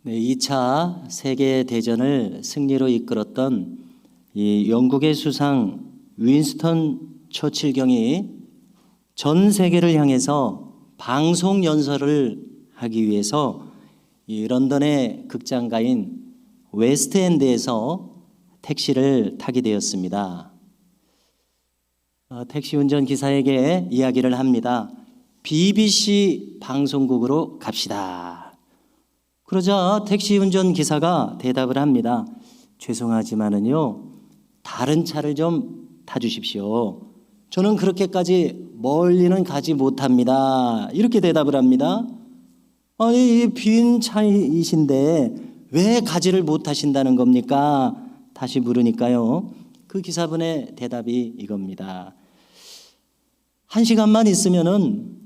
네, 2차 세계대전을 승리로 이끌었던 이 영국의 수상 윈스턴 처칠 경이 전 세계를 향해서 방송 연설을 하기 위해서 이 런던의 극장가인 웨스트엔드에서 택시를 타게 되었습니다. 택시 운전기사에게 이야기를 합니다. BBC 방송국으로 갑시다. 그러자 택시 운전기사가 대답을 합니다. 죄송하지만은요, 다른 차를 좀 타주십시오. 저는 그렇게까지 멀리는 가지 못합니다. 이렇게 대답을 합니다. 아니, 빈 차이신데 왜 가지를 못하신다는 겁니까? 다시 물으니까요, 그 기사분의 대답이 이겁니다. 1시간만 있으면은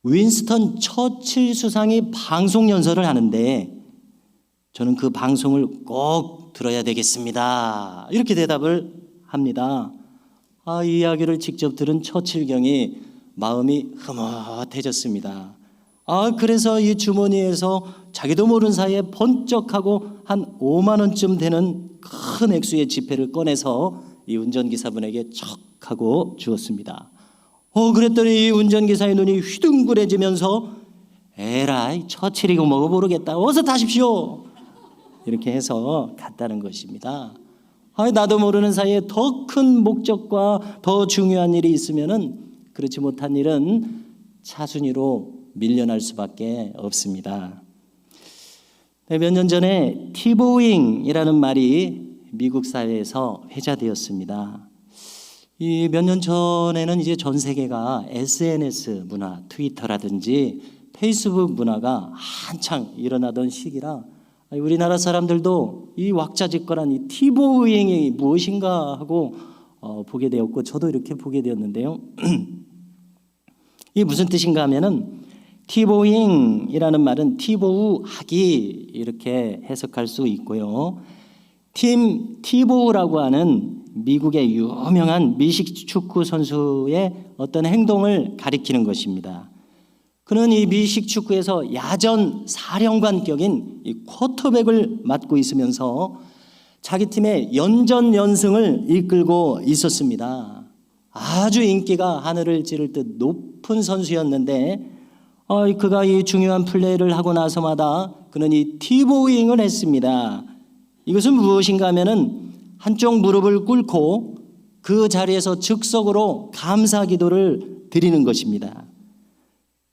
윈스턴 처칠 수상이 방송 연설을 하는데 저는 그 방송을 꼭 들어야 되겠습니다. 이렇게 대답을 합니다. 이 이야기를 직접 들은 처칠 경이 마음이 흐뭇해졌습니다. 그래서 이 주머니에서 자기도 모르는 사이에 번쩍하고 한 5만 원쯤 되는 큰 액수의 지폐를 꺼내서 이 운전기사분에게 척 하고 주었습니다. 그랬더니 이 운전기사의 눈이 휘둥그레지면서 에라이, 처칠이고 뭐고 모르겠다. 어서 타십시오. 이렇게 해서 갔다는 것입니다. 나도 모르는 사이에 더 큰 목적과 더 중요한 일이 있으면은 그렇지 못한 일은 차순위로 밀려날 수밖에 없습니다. 몇 년 전에 티보잉이라는 말이 미국 사회에서 회자되었습니다. 이 몇 년 전에는 이제 전 세계가 SNS 문화, 트위터라든지 페이스북 문화가 한창 일어나던 시기라 우리나라 사람들도 이 왁자지껄한 이 티보잉이 무엇인가 하고 보게 되었고, 저도 이렇게 보게 되었는데요. 이게 무슨 뜻인가 하면은 티보잉이라는 말은 티보우 하기 이렇게 해석할 수 있고요. 팀 티보우라고 하는 미국의 유명한 미식 축구 선수의 어떤 행동을 가리키는 것입니다. 그는 이 미식 축구에서 야전 사령관격인 이 쿼터백을 맡고 있으면서 자기 팀의 연전연승을 이끌고 있었습니다. 아주 인기가 하늘을 찌를 듯 높은 선수였는데 그가 이 중요한 플레이를 하고 나서마다 그는 이 티보잉을 했습니다. 이것은 무엇인가 하면은 한쪽 무릎을 꿇고 그 자리에서 즉석으로 감사 기도를 드리는 것입니다.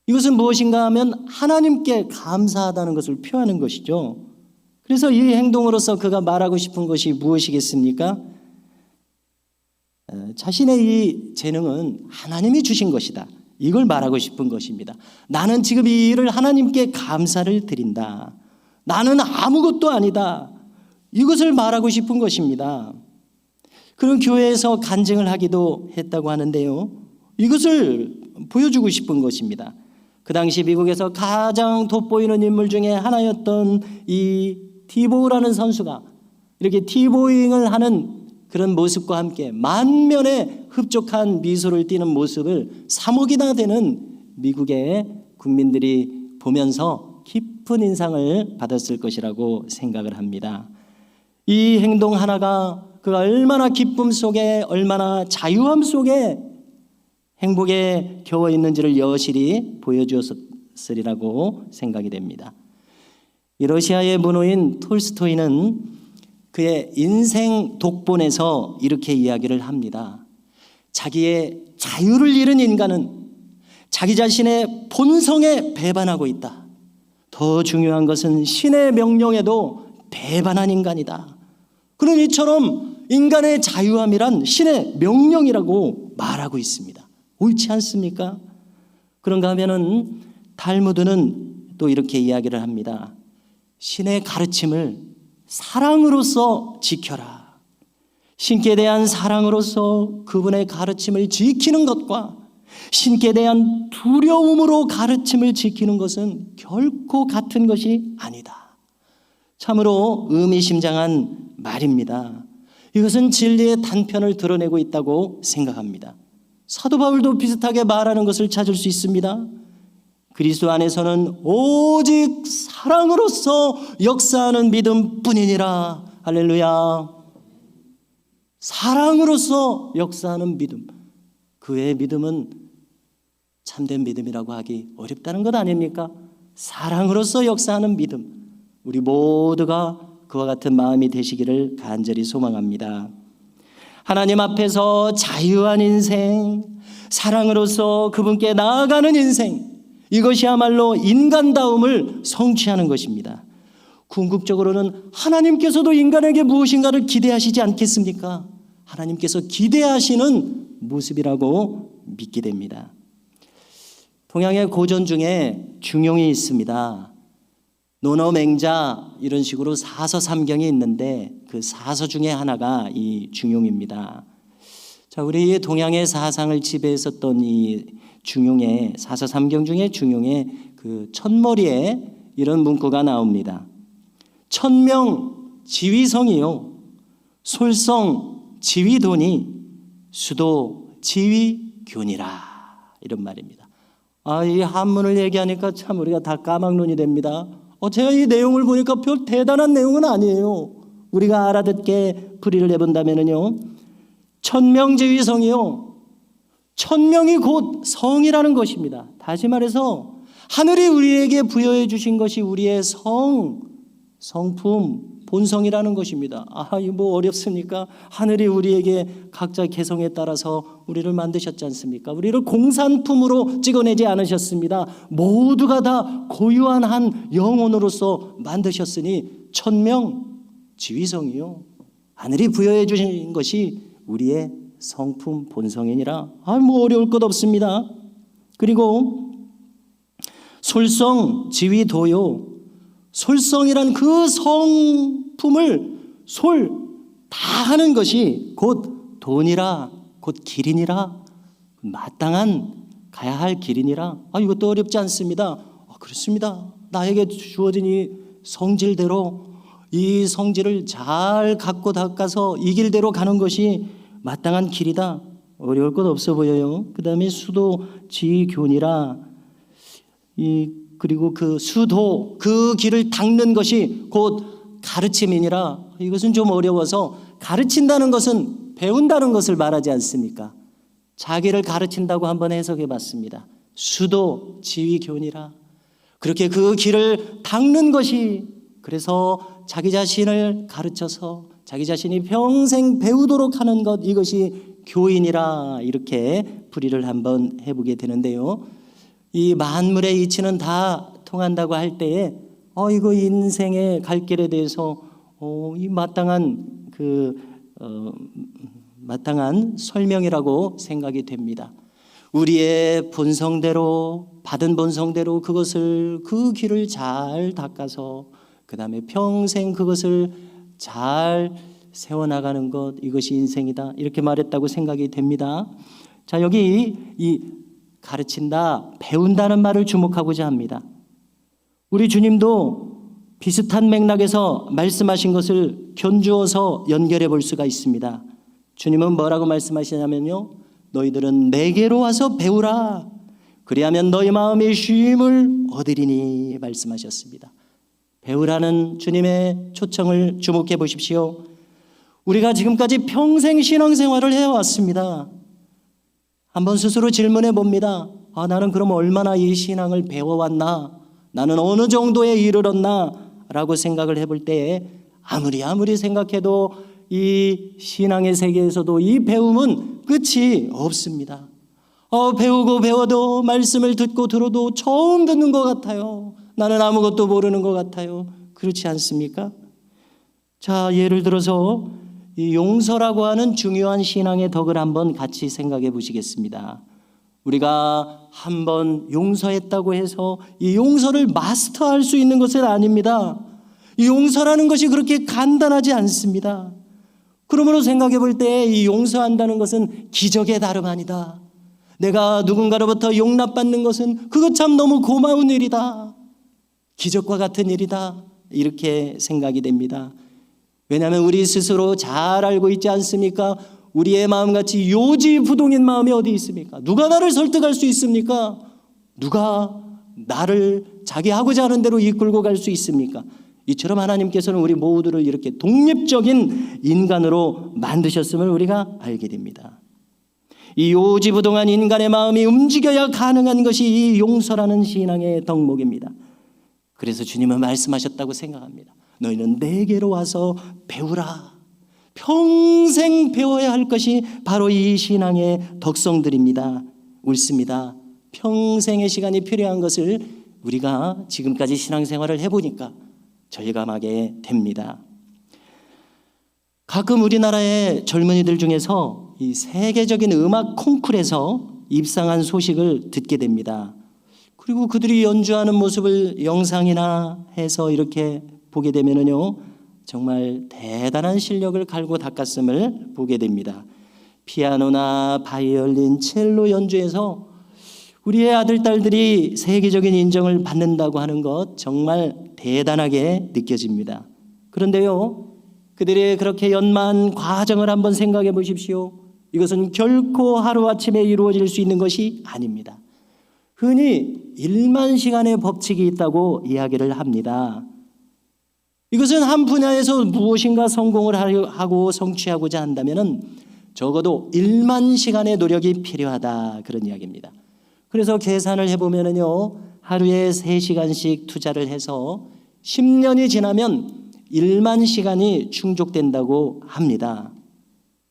이것은 무엇인가 하면 하나님께 감사하다는 것을 표하는 것이죠. 그래서 이 행동으로서 그가 말하고 싶은 것이 무엇이겠습니까? 자신의 이 재능은 하나님이 주신 것이다. 이걸 말하고 싶은 것입니다. 나는 지금 이 일을 하나님께 감사를 드린다. 나는 아무것도 아니다. 이것을 말하고 싶은 것입니다. 그런 교회에서 간증을 하기도 했다고 하는데요. 이것을 보여주고 싶은 것입니다. 그 당시 미국에서 가장 돋보이는 인물 중에 하나였던 이 티보우라는 선수가 이렇게 티보잉을 하는 그런 모습과 함께 만면에 흡족한 미소를 띠는 모습을 3억이나 되는 미국의 국민들이 보면서 깊은 인상을 받았을 것이라고 생각을 합니다. 이 행동 하나가 그가 얼마나 기쁨 속에, 얼마나 자유함 속에 행복에 겨워 있는지를 여실히 보여주었으리라고 생각이 됩니다. 이 러시아의 문호인 톨스토이는 그의 인생 독본에서 이렇게 이야기를 합니다. 자기의 자유를 잃은 인간은 자기 자신의 본성에 배반하고 있다. 더 중요한 것은 신의 명령에도 배반한 인간이다. 그런 이처럼 인간의 자유함이란 신의 명령이라고 말하고 있습니다. 옳지 않습니까? 그런가 하면은 탈무드는 또 이렇게 이야기를 합니다. 신의 가르침을 사랑으로서 지켜라. 신께 대한 사랑으로서 그분의 가르침을 지키는 것과 신께 대한 두려움으로 가르침을 지키는 것은 결코 같은 것이 아니다. 참으로 의미심장한 말입니다. 이것은 진리의 단편을 드러내고 있다고 생각합니다. 사도 바울도 비슷하게 말하는 것을 찾을 수 있습니다. 그리스도 안에서는 오직 사랑으로서 역사하는 믿음뿐이니라. 할렐루야. 사랑으로서 역사하는 믿음. 그 외의 믿음은 참된 믿음이라고 하기 어렵다는 것 아닙니까? 사랑으로서 역사하는 믿음. 우리 모두가 그와 같은 마음이 되시기를 간절히 소망합니다. 하나님 앞에서 자유한 인생, 사랑으로서 그분께 나아가는 인생, 이것이야말로 인간다움을 성취하는 것입니다. 궁극적으로는 하나님께서도 인간에게 무엇인가를 기대하시지 않겠습니까? 하나님께서 기대하시는 모습이라고 믿게 됩니다. 동양의 고전 중에 중용이 있습니다. 논어맹자 이런 식으로 사서삼경이 있는데 그 사서 중에 하나가 이 중용입니다. 자, 우리 동양의 사상을 지배했었던 이 중용의 사서삼경 중에 중용의 그 첫머리에 이런 문구가 나옵니다. 천명 지위성이요, 솔성 지위도니, 수도 지위교니라. 이런 말입니다. 이 한문을 얘기하니까 참 우리가 다 까막눈이 됩니다. 제가 이 내용을 보니까 별 대단한 내용은 아니에요. 우리가 알아듣게 풀이를 해본다면요, 천명지위성이요, 천명이 곧 성이라는 것입니다. 다시 말해서 하늘이 우리에게 부여해 주신 것이 우리의 성품, 본성이라는 것입니다. 이거 뭐 어렵습니까? 하늘이 우리에게 각자 개성에 따라서 우리를 만드셨지 않습니까? 우리를 공산품으로 찍어내지 않으셨습니다. 모두가 다 고유한 한 영혼으로서 만드셨으니 천명지위성이요, 하늘이 부여해 주신 것이 우리의 성품, 본성이니라. 뭐 어려울 것 없습니다. 그리고 솔성지위도요, 솔성이란 그 성품을 다 하는 것이 곧 돈이라, 곧 길이니라, 마땅한 가야 할 길이니라. 이것도 어렵지 않습니다. 그렇습니다. 나에게 주어진 이 성질대로, 이 성질을 잘 갖고 닦아서 이 길대로 가는 것이 마땅한 길이다. 어려울 것 없어 보여요. 그 다음에 수도 지교니라. 그리고 그 수도, 그 길을 닦는 것이 곧 가르침이니라. 이것은 좀 어려워서, 가르친다는 것은 배운다는 것을 말하지 않습니까? 자기를 가르친다고 한번 해석해 봤습니다. 수도 지위교니라. 그렇게 그 길을 닦는 것이, 그래서 자기 자신을 가르쳐서 자기 자신이 평생 배우도록 하는 것, 이것이 교인이라. 이렇게 풀이를 한번 해보게 되는데요, 이 만물의 이치는 다 통한다고 할 때에 이거 인생의 갈 길에 대해서 이 마땅한 마땅한 설명이라고 생각이 됩니다. 우리의 본성대로, 받은 본성대로 그 길을 잘 닦아서 그 다음에 평생 그것을 잘 세워나가는 것, 이것이 인생이다. 이렇게 말했다고 생각이 됩니다. 자, 여기 이 가르친다, 배운다는 말을 주목하고자 합니다. 우리 주님도 비슷한 맥락에서 말씀하신 것을 견주어서 연결해 볼 수가 있습니다. 주님은 뭐라고 말씀하시냐면요, 너희들은 내게로 와서 배우라. 그리하면 너희 마음이 쉼을 얻으리니 말씀하셨습니다. 배우라는 주님의 초청을 주목해 보십시오. 우리가 지금까지 평생 신앙생활을 해왔습니다. 한번 스스로 질문해 봅니다. 나는 그럼 얼마나 이 신앙을 배워왔나? 나는 어느 정도에 이르렀나? 라고 생각을 해볼 때에 아무리 생각해도 이 신앙의 세계에서도 이 배움은 끝이 없습니다. 배우고 배워도, 말씀을 듣고 들어도 처음 듣는 것 같아요. 나는 아무것도 모르는 것 같아요. 그렇지 않습니까? 자, 예를 들어서 이 용서라고 하는 중요한 신앙의 덕을 한번 같이 생각해 보시겠습니다. 우리가 한번 용서했다고 해서 이 용서를 마스터할 수 있는 것은 아닙니다. 이 용서라는 것이 그렇게 간단하지 않습니다. 그러므로 생각해 볼 때 이 용서한다는 것은 기적의 다름 아니다. 내가 누군가로부터 용납받는 것은 그것 참 너무 고마운 일이다. 기적과 같은 일이다. 이렇게 생각이 됩니다. 왜냐하면 우리 스스로 잘 알고 있지 않습니까? 우리의 마음같이 요지부동인 마음이 어디 있습니까? 누가 나를 설득할 수 있습니까? 누가 나를 자기 하고자 하는 대로 이끌고 갈 수 있습니까? 이처럼 하나님께서는 우리 모두를 이렇게 독립적인 인간으로 만드셨음을 우리가 알게 됩니다. 이 요지부동한 인간의 마음이 움직여야 가능한 것이 이 용서라는 신앙의 덕목입니다. 그래서 주님은 말씀하셨다고 생각합니다. 너희는 내게로 와서 배우라. 평생 배워야 할 것이 바로 이 신앙의 덕성들입니다. 옳습니다. 평생의 시간이 필요한 것을 우리가 지금까지 신앙생활을 해보니까 절감하게 됩니다. 가끔 우리나라의 젊은이들 중에서 이 세계적인 음악 콩쿠르에서 입상한 소식을 듣게 됩니다. 그리고 그들이 연주하는 모습을 영상이나 해서 이렇게 보게 되면요, 정말 대단한 실력을 갈고 닦았음을 보게 됩니다. 피아노나 바이올린, 첼로 연주에서 우리의 아들, 딸들이 세계적인 인정을 받는다고 하는 것 정말 대단하게 느껴집니다. 그런데요, 그들의 그렇게 연마한 과정을 한번 생각해 보십시오. 이것은 결코 하루아침에 이루어질 수 있는 것이 아닙니다. 흔히 1만 시간의 법칙이 있다고 이야기를 합니다. 이것은 한 분야에서 무엇인가 성공을 하고 성취하고자 한다면 적어도 1만 시간의 노력이 필요하다, 그런 이야기입니다. 그래서 계산을 해보면요, 하루에 3시간씩 투자를 해서 10년이 지나면 1만 시간이 충족된다고 합니다.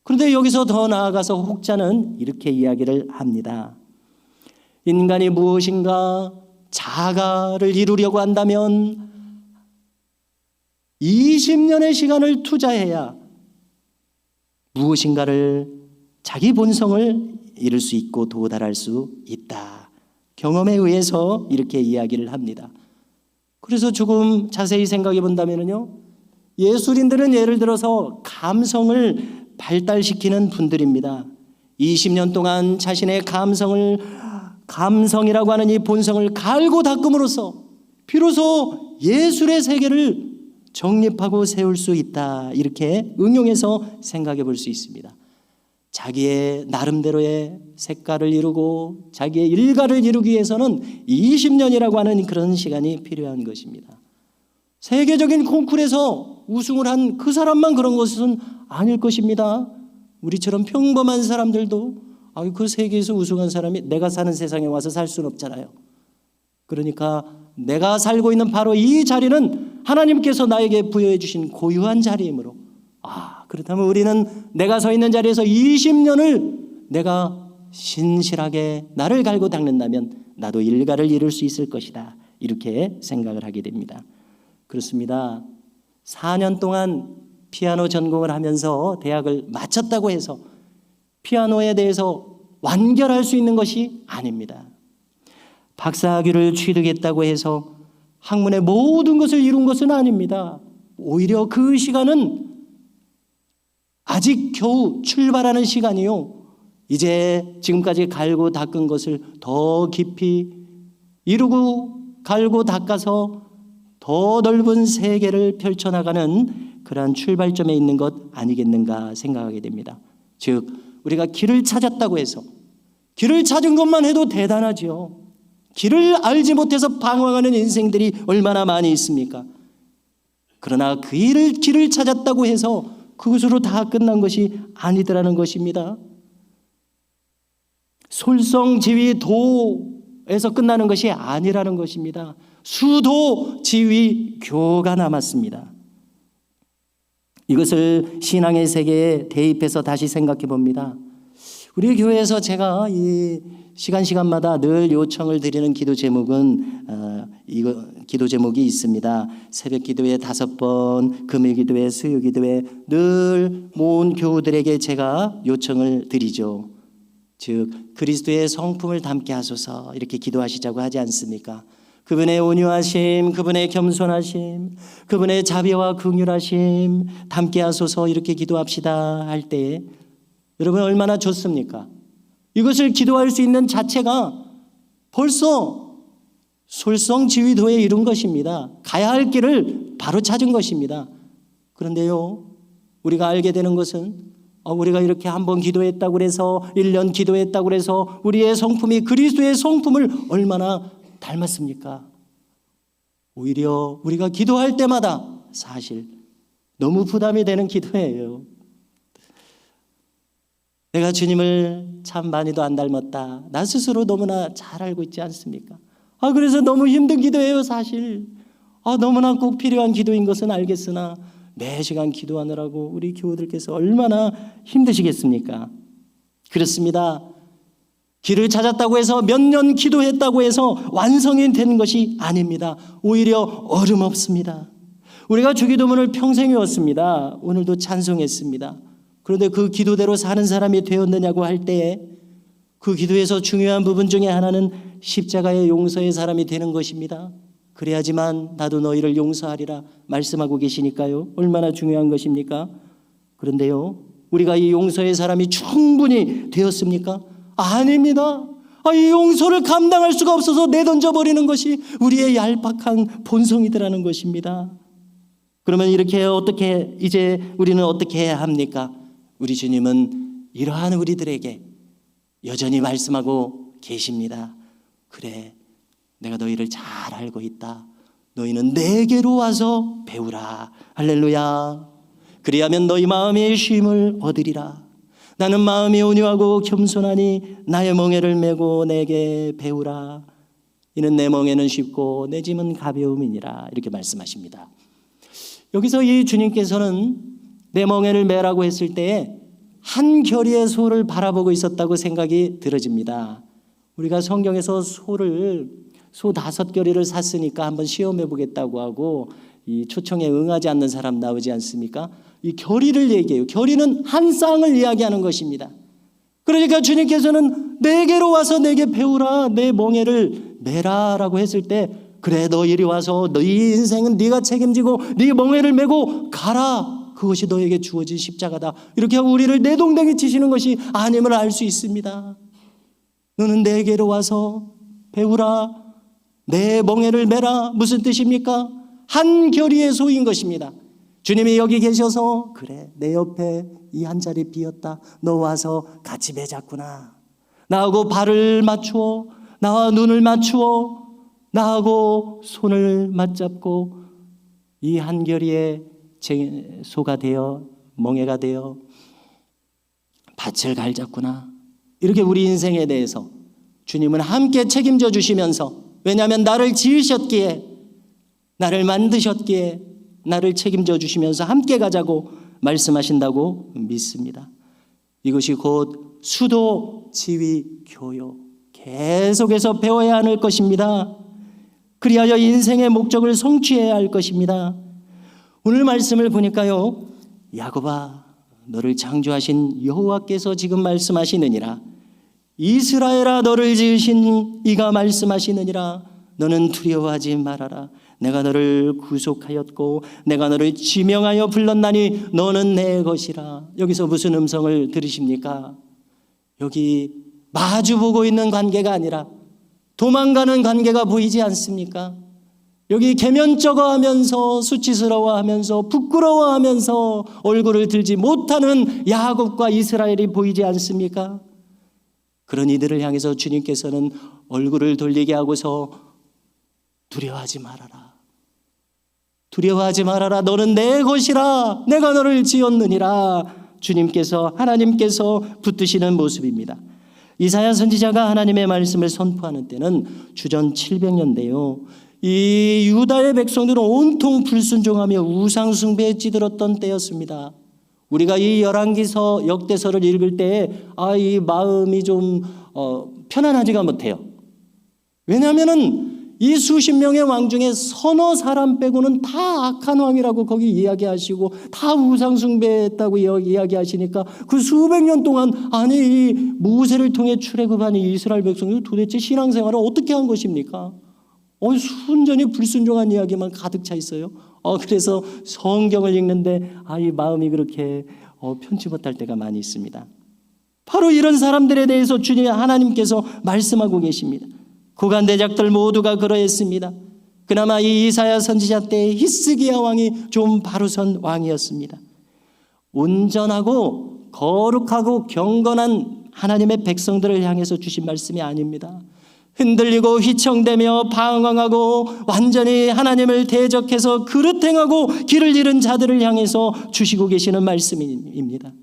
그런데 여기서 더 나아가서 혹자는 이렇게 이야기를 합니다. 인간이 무엇인가 자가를 이루려고 한다면 20년의 시간을 투자해야 무엇인가를, 자기 본성을 이룰 수 있고 도달할 수 있다. 경험에 의해서 이렇게 이야기를 합니다. 그래서 조금 자세히 생각해 본다면요, 예술인들은 예를 들어서 감성을 발달시키는 분들입니다. 20년 동안 자신의 감성이라고 하는 이 본성을 갈고 닦음으로써 비로소 예술의 세계를 정립하고 세울 수 있다, 이렇게 응용해서 생각해 볼 수 있습니다. 자기의 나름대로의 색깔을 이루고 자기의 일가를 이루기 위해서는 20년이라고 하는 그런 시간이 필요한 것입니다. 세계적인 콩쿠르에서 우승을 한 그 사람만 그런 것은 아닐 것입니다. 우리처럼 평범한 사람들도 그 세계에서 우승한 사람이 내가 사는 세상에 와서 살 수는 없잖아요. 그러니까 내가 살고 있는 바로 이 자리는 하나님께서 나에게 부여해 주신 고유한 자리이므로, 그렇다면 우리는 내가 서 있는 자리에서 20년을 내가 신실하게 나를 갈고 닦는다면 나도 일가를 이룰 수 있을 것이다, 이렇게 생각을 하게 됩니다. 그렇습니다. 4년 동안 피아노 전공을 하면서 대학을 마쳤다고 해서 피아노에 대해서 완결할 수 있는 것이 아닙니다. 박사학위를 취득했다고 해서 학문의 모든 것을 이룬 것은 아닙니다. 오히려 그 시간은 아직 겨우 출발하는 시간이요, 이제 지금까지 갈고 닦은 것을 더 깊이 이루고 갈고 닦아서 더 넓은 세계를 펼쳐나가는 그러한 출발점에 있는 것 아니겠는가 생각하게 됩니다. 즉, 우리가 길을 찾았다고 해서 길을 찾은 것만 해도 대단하지요. 길을 알지 못해서 방황하는 인생들이 얼마나 많이 있습니까? 그러나 그 길을 찾았다고 해서 그것으로 다 끝난 것이 아니더라는 것입니다. 솔성지위도에서 끝나는 것이 아니라는 것입니다. 수도지위교가 남았습니다. 이것을 신앙의 세계에 대입해서 다시 생각해 봅니다. 우리 교회에서 제가 이 시간마다 늘 요청을 드리는 기도 제목은 기도 제목이 있습니다. 새벽 기도회 5번, 금요 기도회, 수요 기도회, 늘 모은 교우들에게 제가 요청을 드리죠. 즉, 그리스도의 성품을 담게 하소서, 이렇게 기도하시자고 하지 않습니까? 그분의 온유하심, 그분의 겸손하심, 그분의 자비와 긍휼하심 담게 하소서, 이렇게 기도합시다 할 때 여러분 얼마나 좋습니까? 이것을 기도할 수 있는 자체가 벌써 솔성지위도에 이룬 것입니다. 가야 할 길을 바로 찾은 것입니다. 그런데요, 우리가 알게 되는 것은 우리가 이렇게 한번 기도했다고 해서 1년 기도했다고 해서 우리의 성품이 그리스도의 성품을 얼마나 닮았습니까? 오히려 우리가 기도할 때마다 사실 너무 부담이 되는 기도예요. 내가 주님을 참 많이도 안 닮았다. 나 스스로 너무나 잘 알고 있지 않습니까? 그래서 너무 힘든 기도예요, 사실. 너무나 꼭 필요한 기도인 것은 알겠으나 매 시간 기도하느라고 우리 교우들께서 얼마나 힘드시겠습니까? 그렇습니다. 길을 찾았다고 해서 몇 년 기도했다고 해서 완성이 되는 것이 아닙니다. 오히려 어림없습니다. 우리가 주기도문을 평생 외웠습니다. 오늘도 찬송했습니다. 그런데 그 기도대로 사는 사람이 되었느냐고 할 때에 그 기도에서 중요한 부분 중에 하나는 십자가의 용서의 사람이 되는 것입니다. 그래야지만 나도 너희를 용서하리라 말씀하고 계시니까요. 얼마나 중요한 것입니까? 그런데요, 우리가 이 용서의 사람이 충분히 되었습니까? 아닙니다. 이 용서를 감당할 수가 없어서 내던져버리는 것이 우리의 얄팍한 본성이더라는 것입니다. 그러면 이제 우리는 어떻게 해야 합니까? 우리 주님은 이러한 우리들에게 여전히 말씀하고 계십니다. 그래, 내가 너희를 잘 알고 있다. 너희는 내게로 와서 배우라. 할렐루야. 그리하면 너희 마음의 쉼을 얻으리라. 나는 마음이 온유하고 겸손하니 나의 멍에를 메고 내게 배우라. 이는 내 멍에는 쉽고 내 짐은 가벼움이니라. 이렇게 말씀하십니다. 여기서 이 주님께서는 내 멍에를 메라고 했을 때에 한 결의의 소를 바라보고 있었다고 생각이 들어집니다. 우리가 성경에서 소 5결의를 샀으니까 한번 시험해 보겠다고 하고 이 초청에 응하지 않는 사람 나오지 않습니까? 이 결의를 얘기해요. 결의는 한 쌍을 이야기하는 것입니다. 그러니까 주님께서는 내게로 와서 내게 배우라. 내 멍에를 메라라고 했을 때 그래, 너 이리 와서 너희 인생은 네가 책임지고 네 멍에를 메고 가라. 그것이 너에게 주어진 십자가다. 이렇게 하고 우리를 내동댕이 치시는 것이 아님을 알 수 있습니다. 너는 내게로 와서 배우라. 내 멍에를 메라. 무슨 뜻입니까? 한 결의의 소인 것입니다. 주님이 여기 계셔서 그래, 내 옆에 이 한 자리 비었다. 너 와서 같이 매자꾸나. 나하고 발을 맞추어, 나와 눈을 맞추어, 나하고 손을 맞잡고 이 한 결의의 소가 되어 멍에가 되어 밭을 갈자꾸나. 이렇게 우리 인생에 대해서 주님은 함께 책임져 주시면서, 왜냐하면 나를 지으셨기에, 나를 만드셨기에 나를 책임져 주시면서 함께 가자고 말씀하신다고 믿습니다. 이것이 곧 수도, 지위, 교요, 계속해서 배워야 할 것입니다. 그리하여 인생의 목적을 성취해야 할 것입니다. 오늘 말씀을 보니까요, 야곱아, 너를 창조하신 여호와께서 지금 말씀하시느니라. 이스라엘아, 너를 지으신 이가 말씀하시느니라. 너는 두려워하지 말아라. 내가 너를 구속하였고 내가 너를 지명하여 불렀나니 너는 내 것이라. 여기서 무슨 음성을 들으십니까? 여기 마주보고 있는 관계가 아니라 도망가는 관계가 보이지 않습니까? 여기 계면쩍어하면서 수치스러워하면서 부끄러워하면서 얼굴을 들지 못하는 야곱과 이스라엘이 보이지 않습니까? 그런 이들을 향해서 주님께서는 얼굴을 돌리게 하고서 두려워하지 말아라. 두려워하지 말아라. 너는 내 것이라. 내가 너를 지었느니라. 주님께서, 하나님께서 붙드시는 모습입니다. 이사야 선지자가 하나님의 말씀을 선포하는 때는 주전 700년대요. 이 유다의 백성들은 온통 불순종하며 우상 숭배에 찌들었던 때였습니다. 우리가 이 열왕기서 역대서를 읽을 때에 이 마음이 좀 편안하지가 못해요. 왜냐하면은 이 수십 명의 왕 중에 서너 사람 빼고는 다 악한 왕이라고 거기 이야기하시고 다 우상 숭배했다고 이야기하시니까 그 수백 년 동안 아니 이 모세를 통해 출애굽한 이 이스라엘 백성들이 도대체 신앙생활을 어떻게 한 것입니까? 순전히 불순종한 이야기만 가득 차 있어요. 그래서 성경을 읽는데 이 마음이 그렇게 편치 못할 때가 많이 있습니다. 바로 이런 사람들에 대해서 주님 하나님께서 말씀하고 계십니다. 고관대작들 모두가 그러했습니다. 그나마 이 이사야 선지자 때 히스기야 왕이 좀 바로선 왕이었습니다. 온전하고 거룩하고 경건한 하나님의 백성들을 향해서 주신 말씀이 아닙니다. 흔들리고 휘청대며 방황하고 완전히 하나님을 대적해서 그릇행하고 길을 잃은 자들을 향해서 주시고 계시는 말씀입니다.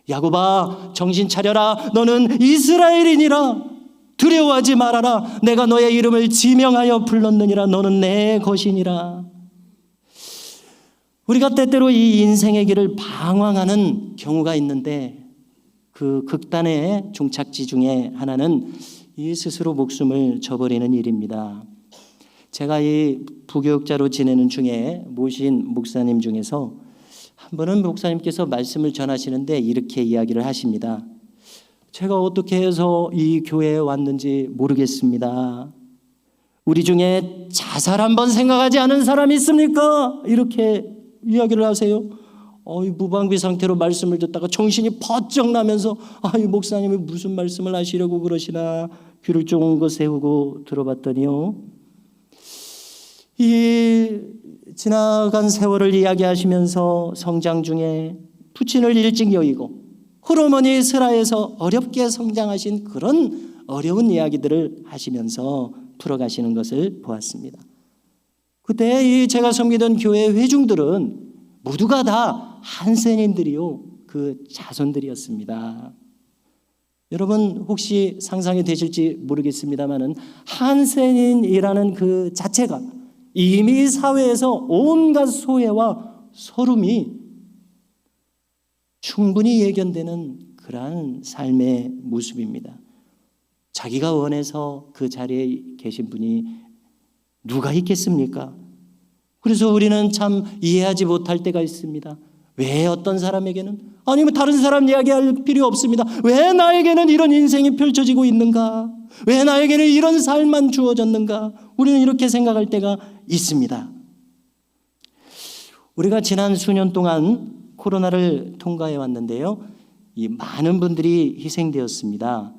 야곱아, 정신 차려라. 너는 이스라엘이니라. 두려워하지 말아라. 내가 너의 이름을 지명하여 불렀느니라. 너는 내 것이니라. 우리가 때때로 이 인생의 길을 방황하는 경우가 있는데 그 극단의 종착지 중에 하나는 이 스스로 목숨을 저버리는 일입니다. 제가 이 부교육자로 지내는 중에 모신 목사님 중에서 한 번은 목사님께서 말씀을 전하시는데 이렇게 이야기를 하십니다. 제가 어떻게 해서 이 교회에 왔는지 모르겠습니다. 우리 중에 자살 한번 생각하지 않은 사람이 있습니까? 이렇게 이야기를 하세요. 무방비 상태로 말씀을 듣다가 정신이 번쩍 나면서 이 목사님이 무슨 말씀을 하시려고 그러시나 귀를 쫑긋 세우고 들어봤더니요, 이 지나간 세월을 이야기하시면서 성장 중에 부친을 일찍 여의고 홀어머니 슬하에서 어렵게 성장하신 그런 어려운 이야기들을 하시면서 풀어가시는 것을 보았습니다. 그때 이 제가 섬기던 교회 회중들은 모두가 다 한센인들이요, 그 자손들이었습니다. 여러분 혹시 상상이 되실지 모르겠습니다만은 한센인이라는 그 자체가 이미 사회에서 온갖 소외와 서름이 충분히 예견되는 그러한 삶의 모습입니다. 자기가 원해서 그 자리에 계신 분이 누가 있겠습니까? 그래서 우리는 참 이해하지 못할 때가 있습니다. 왜 어떤 사람에게는, 아니면 다른 사람 이야기할 필요 없습니다. 왜 나에게는 이런 인생이 펼쳐지고 있는가? 왜 나에게는 이런 삶만 주어졌는가? 우리는 이렇게 생각할 때가 있습니다. 우리가 지난 수년 동안 코로나를 통과해 왔는데요, 이 많은 분들이 희생되었습니다.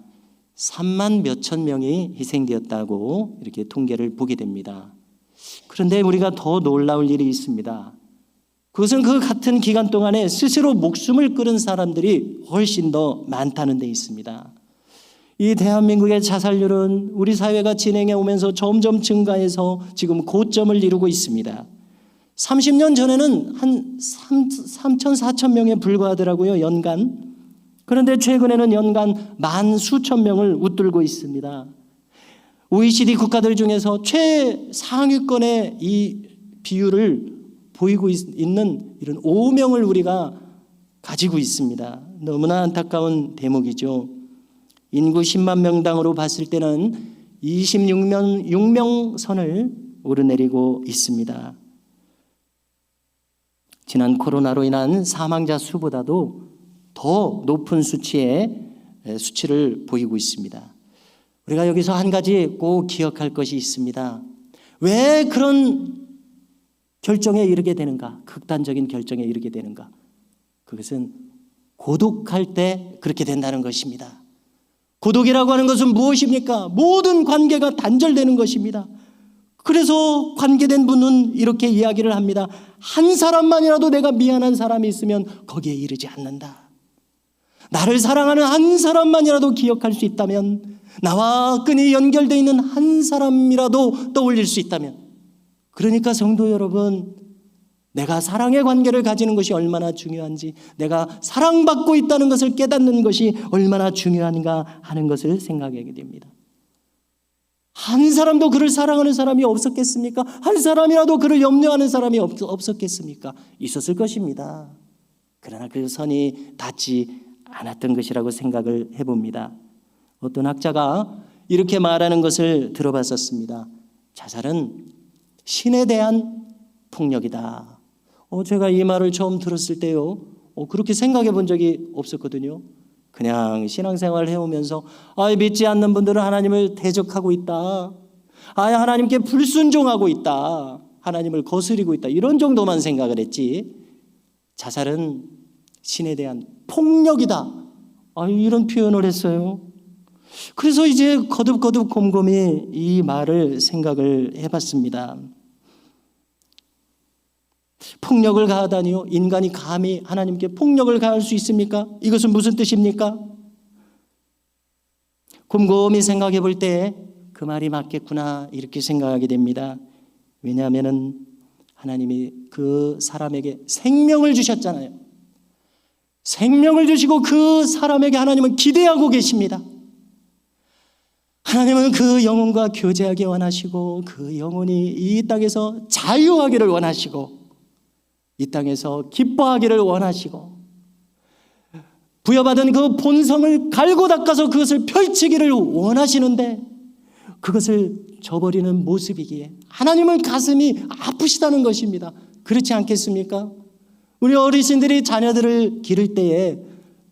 3만 몇천 명이 희생되었다고 이렇게 통계를 보게 됩니다. 그런데 우리가 더 놀라울 일이 있습니다. 그것은 그 같은 기간 동안에 스스로 목숨을 끊은 사람들이 훨씬 더 많다는 데 있습니다. 이 대한민국의 자살률은 우리 사회가 진행해 오면서 점점 증가해서 지금 고점을 이루고 있습니다. 30년 전에는 한 3천, 4천 명에 불과하더라고요, 연간. 그런데 최근에는 연간 만 수천 명을 웃돌고 있습니다. OECD 국가들 중에서 최상위권의 이 비율을 보이고 있는 이런 5명을 우리가 가지고 있습니다. 너무나 안타까운 대목이죠. 인구 10만 명당으로 봤을 때는 26명 선을 오르내리고 있습니다. 지난 코로나로 인한 사망자 수보다도 더 높은 수치를 보이고 있습니다. 우리가 여기서 한 가지 꼭 기억할 것이 있습니다. 왜 그런 결정에 이르게 되는가? 극단적인 결정에 이르게 되는가? 그것은 고독할 때 그렇게 된다는 것입니다. 고독이라고 하는 것은 무엇입니까? 모든 관계가 단절되는 것입니다. 그래서 관계된 분은 이렇게 이야기를 합니다. 한 사람만이라도 내가 미안한 사람이 있으면 거기에 이르지 않는다. 나를 사랑하는 한 사람만이라도 기억할 수 있다면, 나와 끈이 연결되어 있는 한 사람이라도 떠올릴 수 있다면, 그러니까 성도 여러분, 내가 사랑의 관계를 가지는 것이 얼마나 중요한지, 내가 사랑받고 있다는 것을 깨닫는 것이 얼마나 중요한가 하는 것을 생각하게 됩니다. 한 사람도 그를 사랑하는 사람이 없었겠습니까? 한 사람이라도 그를 염려하는 사람이 없었겠습니까? 있었을 것입니다. 그러나 그 선이 닿지 않았던 것이라고 생각을 해봅니다. 어떤 학자가 이렇게 말하는 것을 들어봤었습니다. 자살은 신에 대한 폭력이다. 제가 이 말을 처음 들었을 때요, 그렇게 생각해 본 적이 없었거든요. 그냥 신앙생활을 해오면서 믿지 않는 분들은 하나님을 대적하고 있다, 하나님께 불순종하고 있다, 하나님을 거스리고 있다, 이런 정도만 생각을 했지, 자살은 신에 대한 폭력이다, 이런 표현을 했어요. 그래서 이제 거듭거듭 곰곰이 이 말을 생각을 해봤습니다. 폭력을 가하다니요? 인간이 감히 하나님께 폭력을 가할 수 있습니까? 이것은 무슨 뜻입니까? 곰곰이 생각해 볼 때 그 말이 맞겠구나 이렇게 생각하게 됩니다. 왜냐하면 하나님이 그 사람에게 생명을 주셨잖아요. 생명을 주시고 그 사람에게 하나님은 기대하고 계십니다. 하나님은 그 영혼과 교제하기 원하시고 그 영혼이 이 땅에서 자유하기를 원하시고 이 땅에서 기뻐하기를 원하시고 부여받은 그 본성을 갈고 닦아서 그것을 펼치기를 원하시는데 그것을 저버리는 모습이기에 하나님은 가슴이 아프시다는 것입니다. 그렇지 않겠습니까? 우리 어르신들이 자녀들을 기를 때에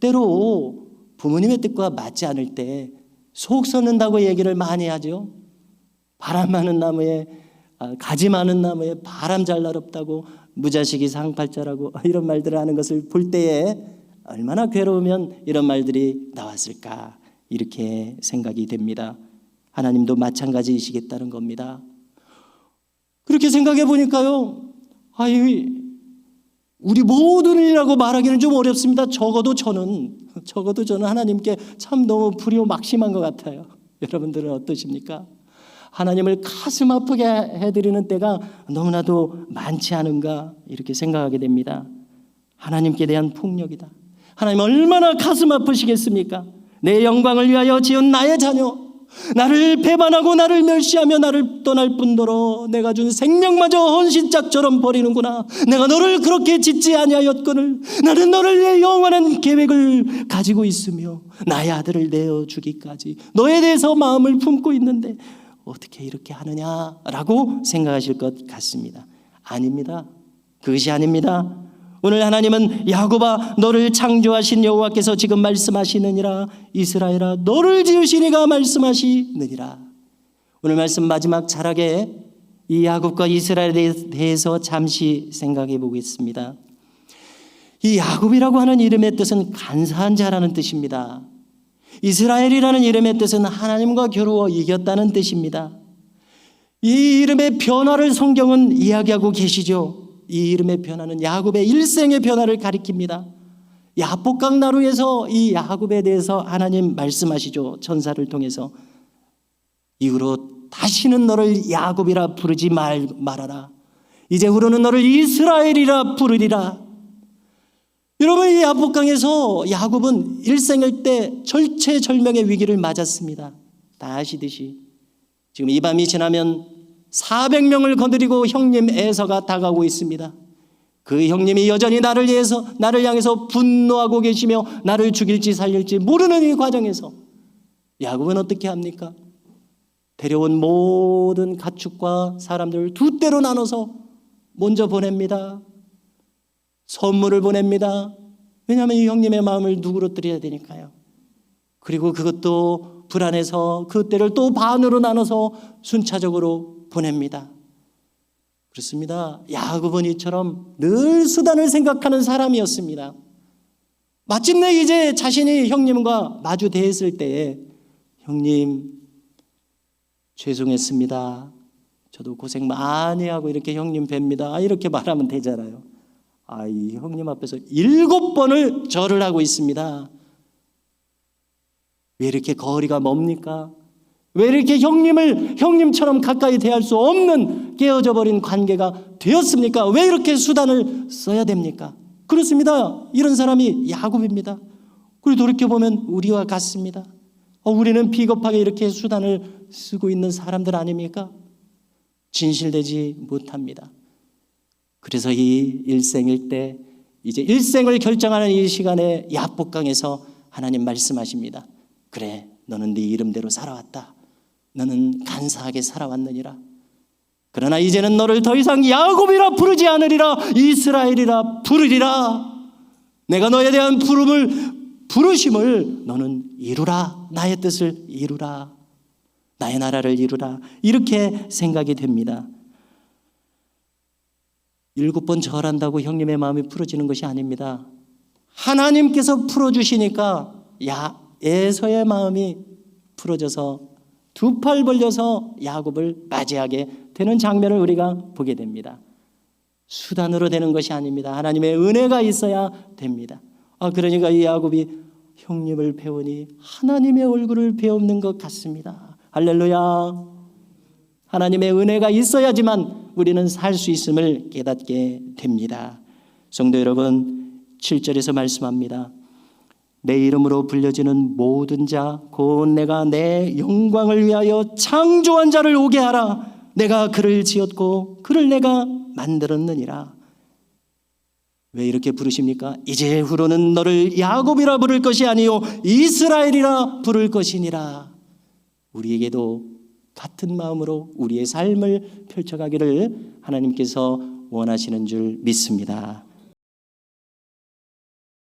때로 부모님의 뜻과 맞지 않을 때 속 썩는다고 얘기를 많이 하죠. 바람 많은 나무에 가지 많은 나무에 바람 잘 날없다고 무자식이 상팔자라고 이런 말들을 하는 것을 볼 때에 얼마나 괴로우면 이런 말들이 나왔을까 이렇게 생각이 됩니다. 하나님도 마찬가지이시겠다는 겁니다. 그렇게 생각해 보니까요, 우리 모두는이라고 말하기는 좀 어렵습니다. 적어도 저는 하나님께 참 너무 불효막심한 것 같아요. 여러분들은 어떠십니까? 하나님을 가슴 아프게 해드리는 때가 너무나도 많지 않은가 이렇게 생각하게 됩니다. 하나님께 대한 폭력이다. 하나님 얼마나 가슴 아프시겠습니까? 내 영광을 위하여 지은 나의 자녀, 나를 배반하고 나를 멸시하며 나를 떠날 뿐더러 내가 준 생명마저 헌신짝처럼 버리는구나. 내가 너를 그렇게 짓지 아니하였거늘 나는 너를 위해 영원한 계획을 가지고 있으며 나의 아들을 내어주기까지 너에 대해서 마음을 품고 있는데 어떻게 이렇게 하느냐라고 생각하실 것 같습니다. 아닙니다. 그것이 아닙니다. 오늘 하나님은 야곱아 너를 창조하신 여호와께서 지금 말씀하시느니라. 이스라엘아 너를 지으신 이가 말씀하시느니라. 오늘 말씀 마지막 자락에 이 야곱과 이스라엘에 대해서 잠시 생각해 보겠습니다. 이 야곱이라고 하는 이름의 뜻은 간사한 자라는 뜻입니다. 이스라엘이라는 이름의 뜻은 하나님과 겨루어 이겼다는 뜻입니다. 이 이름의 변화를 성경은 이야기하고 계시죠. 이 이름의 변화는 야곱의 일생의 변화를 가리킵니다. 야복강 나루에서 이 야곱에 대해서 하나님 말씀하시죠. 천사를 통해서 이후로 다시는 너를 야곱이라 부르지 말아라. 이제후로는 너를 이스라엘이라 부르리라. 여러분, 이 야복강에서 야곱은 일생일 때 절체절명의 위기를 맞았습니다. 다 아시듯이 지금 이 밤이 지나면 400명을 거느리고 형님 에서가 다가오고 있습니다. 그 형님이 여전히 나를 향해서 분노하고 계시며 나를 죽일지 살릴지 모르는 이 과정에서 야곱은 어떻게 합니까? 데려온 모든 가축과 사람들을 두 떼로 나눠서 먼저 보냅니다. 선물을 보냅니다. 왜냐하면 이 형님의 마음을 누그러뜨려야 되니까요. 그리고 그것도 불안해서 그 떼를 또 반으로 나눠서 순차적으로 보냅니다. 그렇습니다. 야곱은 이처럼 늘 수단을 생각하는 사람이었습니다. 마침내 이제 자신이 형님과 마주 대했을 때에 형님 죄송했습니다. 저도 고생 많이 하고 이렇게 형님 뵙니다. 이렇게 말하면 되잖아요. 이 형님 앞에서 7번을 절을 하고 있습니다. 왜 이렇게 거리가 멉니까? 왜 이렇게 형님처럼 가까이 대할 수 없는 깨어져 버린 관계가 되었습니까? 왜 이렇게 수단을 써야 됩니까? 그렇습니다. 이런 사람이 야곱입니다. 그리고 돌이켜보면 우리와 같습니다. 우리는 비겁하게 이렇게 수단을 쓰고 있는 사람들 아닙니까? 진실되지 못합니다. 그래서 이 일생일 때 이제 일생을 결정하는 이 시간에 야복강에서 하나님 말씀하십니다. 그래, 너는 네 이름대로 살아왔다. 너는 간사하게 살아왔느니라. 그러나 이제는 너를 더 이상 야곱이라 부르지 않으리라. 이스라엘이라 부르리라. 내가 너에 대한 부르심을 너는 이루라. 나의 뜻을 이루라. 나의 나라를 이루라. 이렇게 생각이 됩니다. 7번 절한다고 형님의 마음이 풀어지는 것이 아닙니다. 하나님께서 풀어주시니까 에서의 마음이 풀어져서 두 팔 벌려서 야곱을 맞이하게 되는 장면을 우리가 보게 됩니다. 수단으로 되는 것이 아닙니다. 하나님의 은혜가 있어야 됩니다. 그러니까 이 야곱이 형님을 배우니 하나님의 얼굴을 배우는 것 같습니다. 할렐루야. 하나님의 은혜가 있어야지만 우리는 살 수 있음을 깨닫게 됩니다. 성도 여러분, 7절에서 말씀합니다. 내 이름으로 불려지는 모든 자 곧 내가 내 영광을 위하여 창조한 자를 오게 하라. 내가 그를 지었고 그를 내가 만들었느니라. 왜 이렇게 부르십니까? 이제 후로는 너를 야곱이라 부를 것이 아니요 이스라엘이라 부를 것이니라. 우리에게도 같은 마음으로 우리의 삶을 펼쳐가기를 하나님께서 원하시는 줄 믿습니다.